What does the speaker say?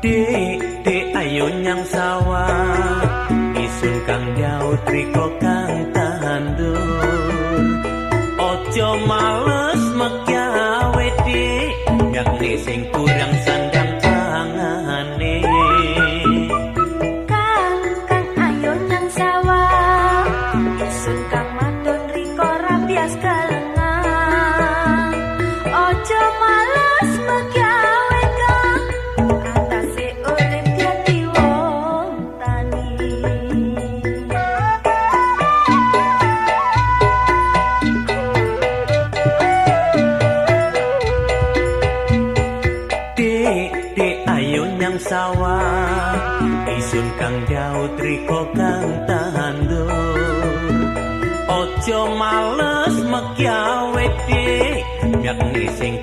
Dek ayo nyang sawah isun kang nyaut riko kang tandur ojo males megyawe dik yakni sing kurang sandang pangane kang ayo nyang sawah isun kang mandun riko rabias kalengan ojo males megyawe kang atase urip dadi wong tani Dek ayo nyang sawah isun kang nyaut riko kang tandur ojo males megyawe dik yakni sing